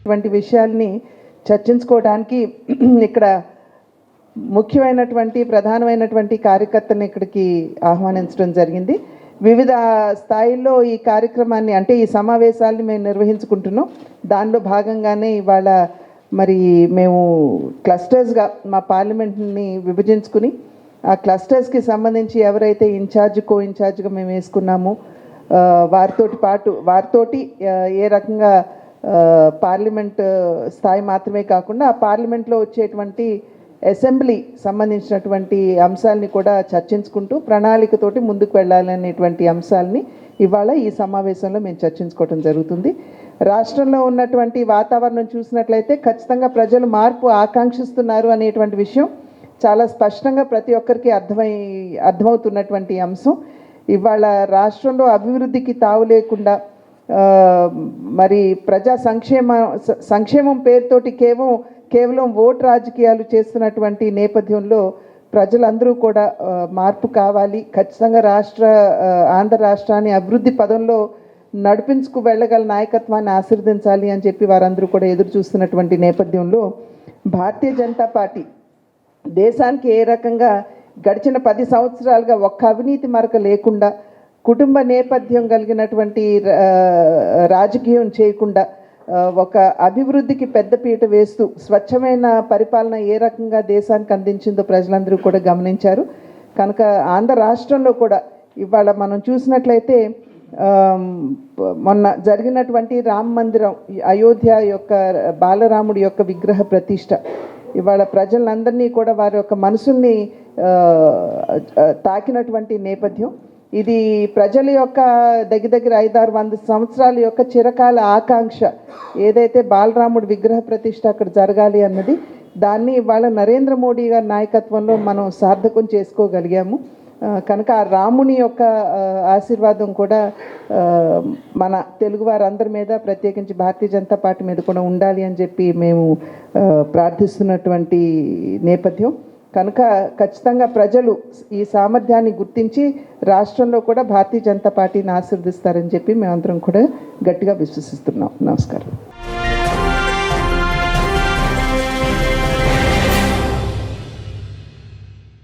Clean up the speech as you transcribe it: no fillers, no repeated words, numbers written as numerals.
అనేటువంటి విషయాల్ని చర్చించుకోవడానికి ఇక్కడ ముఖ్యమైనటువంటి ప్రధానమైనటువంటి కార్యకర్తలను ఇక్కడికి ఆహ్వానించడం జరిగింది. వివిధ స్థాయిల్లో ఈ కార్యక్రమాన్ని అంటే ఈ సమావేశాలను మేము నిర్వహించుకుంటున్నాం. దానిలో భాగంగానే ఇవాళ మరి మేము క్లస్టర్స్గా మా పార్లమెంట్ని విభజించుకుని ఆ క్లస్టర్స్కి సంబంధించి ఎవరైతే కో ఇన్ఛార్జ్గా మేము వేసుకున్నామో వారితోటి ఏ రకంగా పార్లమెంట్ స్థాయి మాత్రమే కాకుండా ఆ పార్లమెంట్లో వచ్చేటువంటి అసెంబ్లీ సంబంధించినటువంటి అంశాలని కూడా చర్చించుకుంటూ ప్రణాళికతోటి ముందుకు వెళ్ళాలనేటువంటి అంశాలని ఇవాళ ఈ సమావేశంలో మేము చర్చించుకోవడం జరుగుతుంది. రాష్ట్రంలో ఉన్నటువంటి వాతావరణం చూసినట్లయితే ఖచ్చితంగా ప్రజలు మార్పు ఆకాంక్షిస్తున్నారు అనేటువంటి విషయం చాలా స్పష్టంగా ప్రతి ఒక్కరికి అర్థమవుతున్నటువంటి అంశం. ఇవాళ రాష్ట్రంలో అభివృద్ధికి తావు లేకుండా మరి ప్రజా సంక్షేమం పేరుతోటి కేవలం ఓటు రాజకీయాలు చేస్తున్నటువంటి నేపథ్యంలో ప్రజలందరూ కూడా మార్పు కావాలి, ఖచ్చితంగా ఆంధ్ర రాష్ట్రాన్ని అభివృద్ధి పదంలో నడిపించుకు వెళ్ళగల నాయకత్వాన్ని ఆశీర్వదించాలి అని చెప్పి వారందరూ కూడా ఎదురు చూస్తున్నటువంటి నేపథ్యంలో భారతీయ జనతా పార్టీ దేశానికి ఏ రకంగా గడిచిన 10 సంవత్సరాలుగా ఒక్క అవినీతి మరక లేకుండా కుటుంబ నేపథ్యం కలిగినటువంటి రాజకీయం చేయకుండా ఒక అభివృద్ధికి పెద్దపీట వేస్తూ స్వచ్ఛమైన పరిపాలన ఏ రకంగా దేశానికి అందించిందో ప్రజలందరూ కూడా గమనించారు. కనుక ఆంధ్ర రాష్ట్రంలో కూడా ఇవాళ మనం చూసినట్లయితే మొన్న జరిగినటువంటి రామ మందిరం అయోధ్య యొక్క బాలరాముడి యొక్క విగ్రహ ప్రతిష్ట ఇవాళ ప్రజలందరినీ కూడా వారి యొక్క మనసుల్ని తాకినటువంటి నేపథ్యం. ఇది ప్రజల యొక్క దగ్గర 500-600 సంవత్సరాల యొక్క చిరకాల ఆకాంక్ష ఏదైతే బాలరాముడి విగ్రహ ప్రతిష్ట అక్కడ జరగాలి అన్నది, దాన్ని ఇవాళ నరేంద్ర మోడీ గారి నాయకత్వంలో మనం సార్థకం చేసుకోగలిగాము. కనుక ఆ రాముని యొక్క ఆశీర్వాదం కూడా మన తెలుగు వారందరి మీద ప్రత్యేకించి భారతీయ జనతా పార్టీ మీద కూడా ఉండాలి అని చెప్పి మేము ప్రార్థిస్తున్నటువంటి నేపథ్యం. కనుక ఖచ్చితంగా ప్రజలు ఈ సామర్థ్యాన్ని గుర్తించి రాష్ట్రంలో కూడా భారతీయ జనతా పార్టీని ఆశీర్వదిస్తారని చెప్పి మేమందరం కూడా గట్టిగా విశ్వసిస్తున్నాం. నమస్కారం.